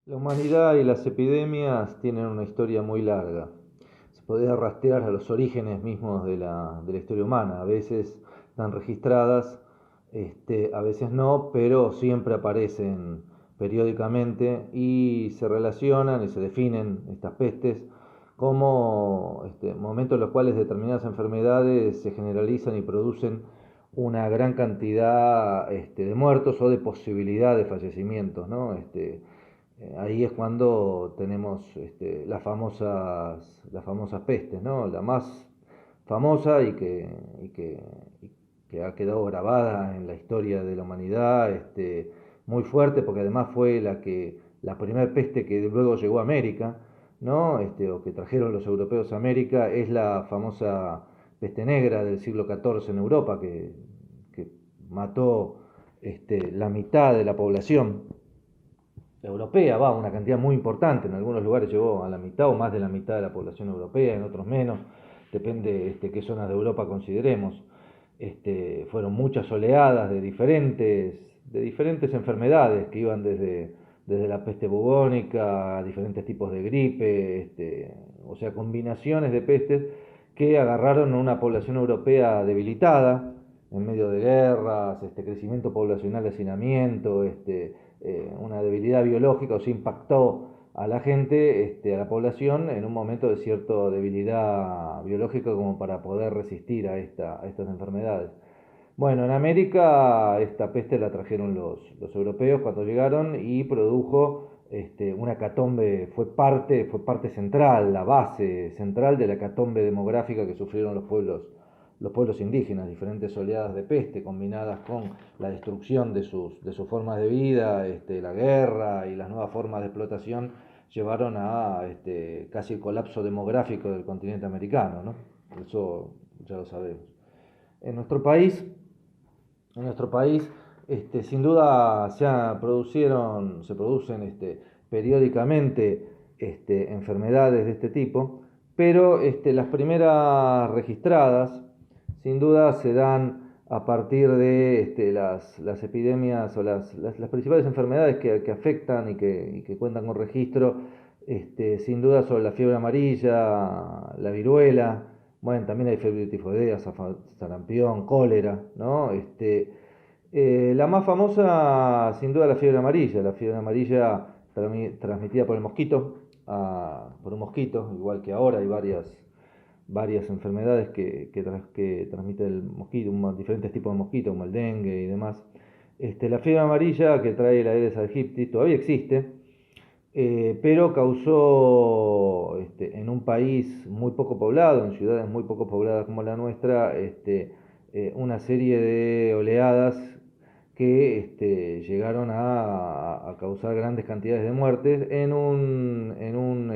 La humanidad y las epidemias tienen una historia muy larga. Se puede rastrear a los orígenes mismos de la historia humana. A veces están registradas, a veces no, pero siempre aparecen periódicamente y se relacionan y se definen estas pestes como momentos en los cuales determinadas enfermedades se generalizan y producen una gran cantidad de muertos o de posibilidad de fallecimientos, ¿no? Ahí es cuando tenemos las famosas pestes, ¿no? La más famosa y que ha quedado grabada en la historia de la humanidad, muy fuerte, porque además fue la primera peste que luego llegó a América, ¿no? O que trajeron los europeos a América, es la famosa peste negra del siglo XIV en Europa, que mató la mitad de la población europea, va, una cantidad muy importante, en algunos lugares llegó a la mitad o más de la mitad de la población europea, en otros menos, depende qué zonas de Europa consideremos. Fueron muchas oleadas de diferentes enfermedades que iban desde la peste bubónica a diferentes tipos de gripe, o sea, combinaciones de pestes que agarraron a una población europea debilitada en medio de guerras, crecimiento poblacional, hacinamiento, una debilidad biológica, o sea, impactó a la gente, a la población, en un momento de cierta debilidad biológica como para poder resistir a estas enfermedades. Bueno, en América esta peste la trajeron los europeos cuando llegaron y produjo una hecatombe, fue parte central, la base central de la hecatombe demográfica que sufrieron los pueblos indígenas. Diferentes oleadas de peste combinadas con la destrucción de sus formas de vida, la guerra y las nuevas formas de explotación llevaron a casi el colapso demográfico del continente americano, ¿no? Eso ya lo sabemos. En nuestro país en nuestro país, sin duda se producen periódicamente enfermedades de este tipo, pero las primeras registradas, sin duda, se dan a partir de las epidemias o las principales enfermedades que afectan y que cuentan con registro, sin duda, sobre la fiebre amarilla, la viruela. Bueno, también hay fiebre tifoidea, sarampión, cólera, ¿no? La más famosa, sin duda, la fiebre amarilla transmitida por el mosquito, por un mosquito, igual que ahora hay varias enfermedades que transmite el mosquito, diferentes tipos de mosquitos, como el dengue y demás. La fiebre amarilla que trae la Aedes aegypti todavía existe, pero causó en un país muy poco poblado, en ciudades muy poco pobladas como la nuestra, una serie de oleadas que llegaron a causar grandes cantidades de muertes en un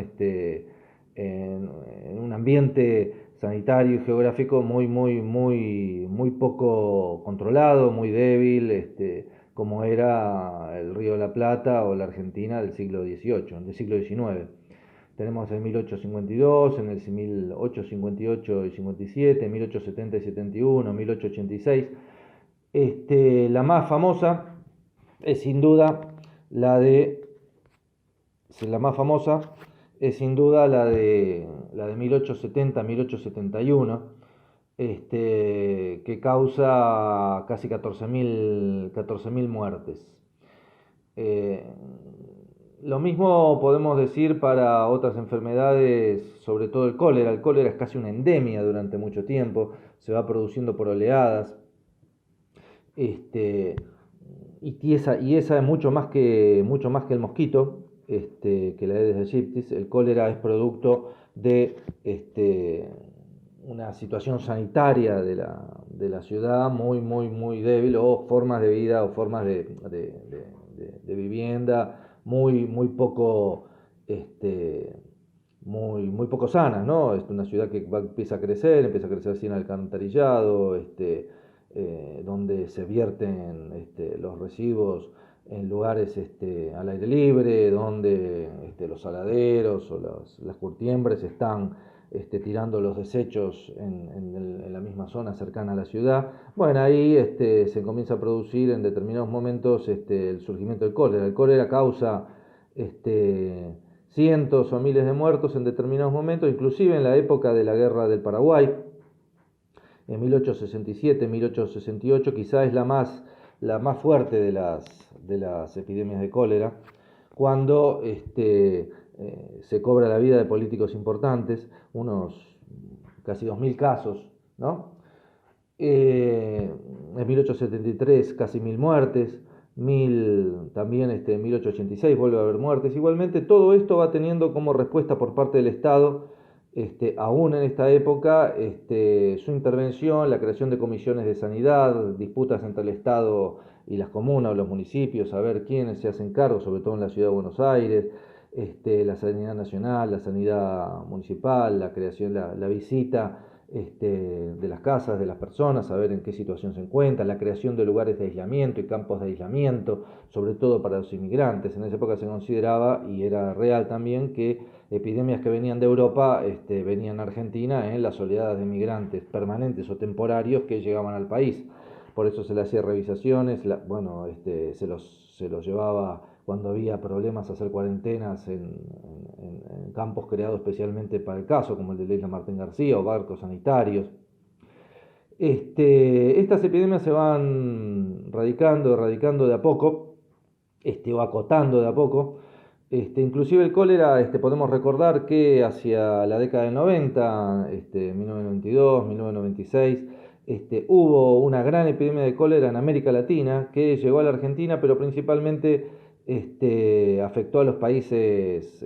ambiente sanitario y geográfico muy, muy, muy, muy poco controlado, muy débil, como era el Río de la Plata o la Argentina del siglo XVIII, del siglo XIX. Tenemos en 1852, en el 1858 y 57, 1870 y 71, 1886. La más famosa es sin duda la de la más famosa es sin duda la de 1870-1871, que causa casi 14.000 muertes. Eh, lo mismo podemos decir para otras enfermedades, sobre todo el cólera. El cólera es casi una endemia durante mucho tiempo, se va produciendo por oleadas. Este, y esa es mucho más que el mosquito, que la Aedes aegypti. El cólera es producto de una situación sanitaria de la ciudad muy, muy, muy débil, o formas de vida o formas de vivienda muy, muy poco, muy poco sanas, ¿no? Es una ciudad que empieza a crecer sin alcantarillado, donde se vierten los residuos en lugares al aire libre, donde los saladeros o las curtiembres están tirando los desechos en la misma zona cercana a la ciudad. Bueno, ahí se comienza a producir en determinados momentos el surgimiento del cólera. El cólera causa cientos o miles de muertos en determinados momentos, inclusive en la época de la Guerra del Paraguay, en 1867, 1868, quizá es la más fuerte de las epidemias de cólera, cuando se cobra la vida de políticos importantes, unos casi 2.000 casos, ¿no? En 1873 casi 1.000 muertes, también en 1886 vuelve a haber muertes. Igualmente todo esto va teniendo como respuesta por parte del Estado, aún en esta época, su intervención, la creación de comisiones de sanidad, disputas entre el Estado y las comunas o los municipios, a ver quiénes se hacen cargo, sobre todo en la ciudad de Buenos Aires, la sanidad nacional, la sanidad municipal, la creación, la visita de las casas de las personas, saber en qué situación se encuentran, la creación de lugares de aislamiento y campos de aislamiento, sobre todo para los inmigrantes. En esa época se consideraba, y era real también, que epidemias que venían de Europa venían a Argentina en las oleadas de migrantes permanentes o temporarios que llegaban al país. Por eso se le hacía revisaciones, se los llevaba cuando había problemas a hacer cuarentenas en campos creados especialmente para el caso, como el de la isla Martín García o barcos sanitarios. Estas epidemias se van erradicando de a poco, o acotando de a poco. Inclusive el cólera, podemos recordar que hacia la década del 90, 1992, 1996, hubo una gran epidemia de cólera en América Latina que llegó a la Argentina, pero principalmente afectó a los países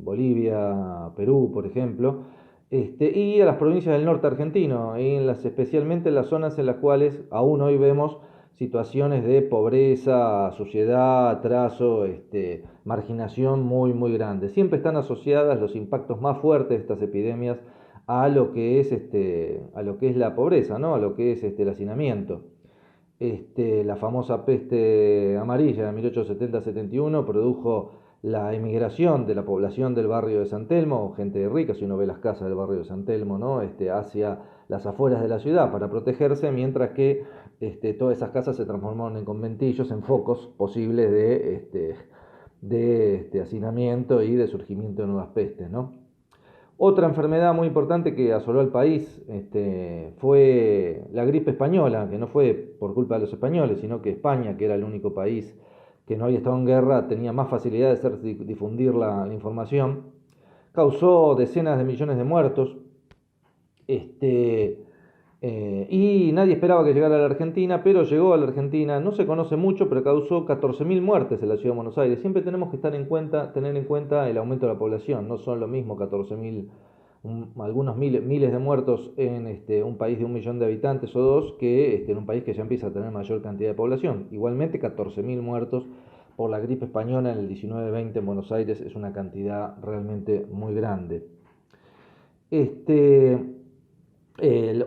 Bolivia, Perú, por ejemplo, y a las provincias del norte argentino, y especialmente en las zonas en las cuales aún hoy vemos situaciones de pobreza, suciedad, atraso, marginación muy, muy grande. Siempre están asociadas los impactos más fuertes de estas epidemias a lo que es la pobreza, ¿no? A lo que es el hacinamiento. La famosa peste amarilla de 1870-71 produjo la emigración de la población del barrio de San Telmo, gente rica, si uno ve las casas del barrio de San Telmo, ¿no? Hacia las afueras de la ciudad para protegerse, mientras que todas esas casas se transformaron en conventillos, en focos posibles de hacinamiento y de surgimiento de nuevas pestes, ¿no? Otra enfermedad muy importante que asoló al país fue la gripe española, que no fue por culpa de los españoles, sino que España, que era el único país que no había estado en guerra, tenía más facilidad de difundir la información, causó decenas de millones de muertos. Y nadie esperaba que llegara a la Argentina, pero llegó a la Argentina. No se conoce mucho, pero causó 14.000 muertes en la ciudad de Buenos Aires. Siempre tenemos que tener en cuenta el aumento de la población. No son lo mismo 14.000, algunos miles de muertos en un país de 1 millón de habitantes o dos, que en un país que ya empieza a tener mayor cantidad de población. Igualmente, 14.000 muertos por la gripe española en el 19-20 en Buenos Aires es una cantidad realmente muy grande.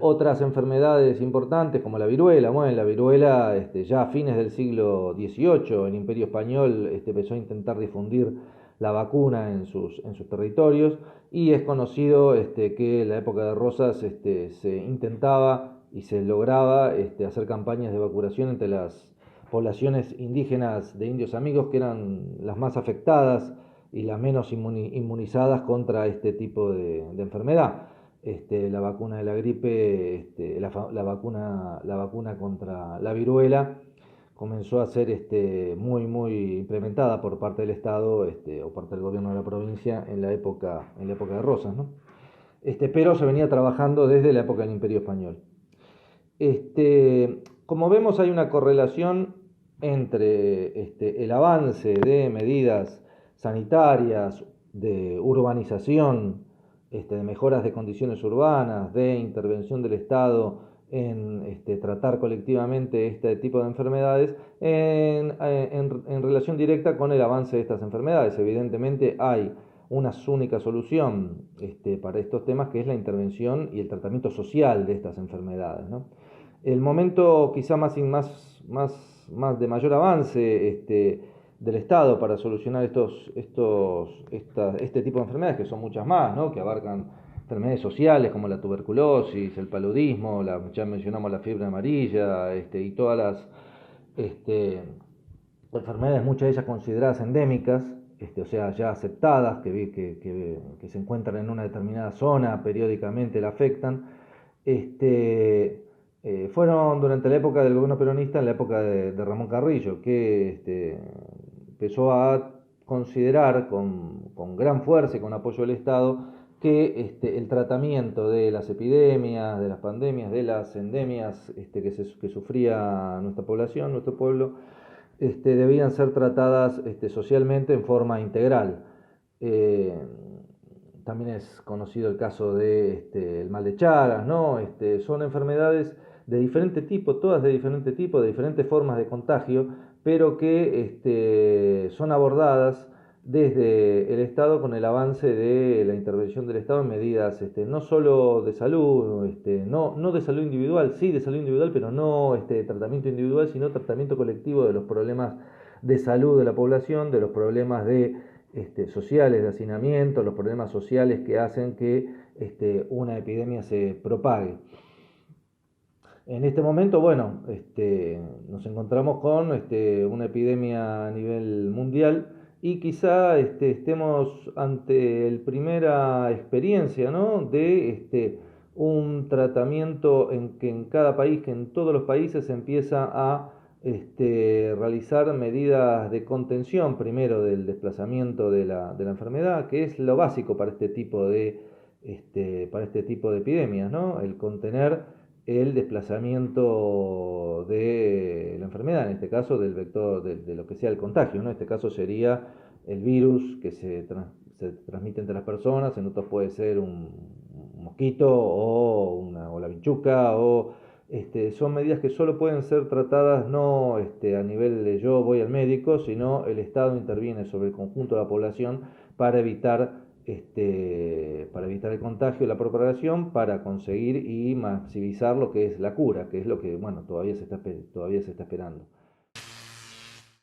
Otras enfermedades importantes como la viruela, bueno, la viruela ya a fines del siglo XVIII el Imperio Español empezó a intentar difundir la vacuna en sus territorios, y es conocido que en la época de Rosas se intentaba y se lograba hacer campañas de vacunación entre las poblaciones indígenas de indios amigos, que eran las más afectadas y las menos inmunizadas contra este tipo de enfermedad. La vacuna de la gripe, la vacuna contra la viruela comenzó a ser muy, muy implementada por parte del Estado o parte del gobierno de la provincia en la época de Rosas, ¿no? Pero se venía trabajando desde la época del Imperio Español. Como vemos, hay una correlación entre el avance de medidas sanitarias, de urbanización, de mejoras de condiciones urbanas, de intervención del Estado en tratar colectivamente este tipo de enfermedades en relación directa con el avance de estas enfermedades. Evidentemente hay una única solución para estos temas, que es la intervención y el tratamiento social de estas enfermedades, ¿no? El momento quizá más de mayor avance del Estado para solucionar este tipo de enfermedades, que son muchas más, ¿no? Que abarcan enfermedades sociales como la tuberculosis, el paludismo, ya mencionamos la fiebre amarilla, y todas enfermedades, muchas de ellas consideradas endémicas, o sea, ya aceptadas, que se encuentran en una determinada zona, periódicamente la afectan, fueron durante la época del gobierno peronista, en la época de Ramón Carrillo, que empezó a considerar con gran fuerza y con apoyo del Estado que el tratamiento de las epidemias, de las pandemias, de las endemias que sufría nuestra población, nuestro pueblo, debían ser tratadas socialmente en forma integral. Eh, También es conocido el caso de el mal de Chagas, ¿no? Son enfermedades de diferente tipo, todas de diferente tipo, de diferentes formas de contagio, pero que son abordadas desde el Estado con el avance de la intervención del Estado en medidas no solo de salud, no de salud individual, sí de salud individual, pero no tratamiento individual, sino tratamiento colectivo de los problemas de salud de la población, de los problemas sociales de hacinamiento, los problemas sociales que hacen que una epidemia se propague. En este momento, bueno, nos encontramos con una epidemia a nivel mundial y quizá estemos ante la primera experiencia, ¿no? de un tratamiento en que en cada país, que en todos los países se empieza a realizar medidas de contención, primero del desplazamiento de la enfermedad, que es lo básico para este tipo de epidemias, ¿no? El contener el desplazamiento de la enfermedad, en este caso del vector, de lo que sea el contagio, ¿no? En este caso sería el virus que se transmite entre las personas, en otros puede ser un mosquito o la vinchuca, son medidas que solo pueden ser tratadas no a nivel de yo voy al médico, sino el Estado interviene sobre el conjunto de la población para evitar el contagio y la propagación, para conseguir y maximizar lo que es la cura, que es lo que, bueno, todavía se está esperando.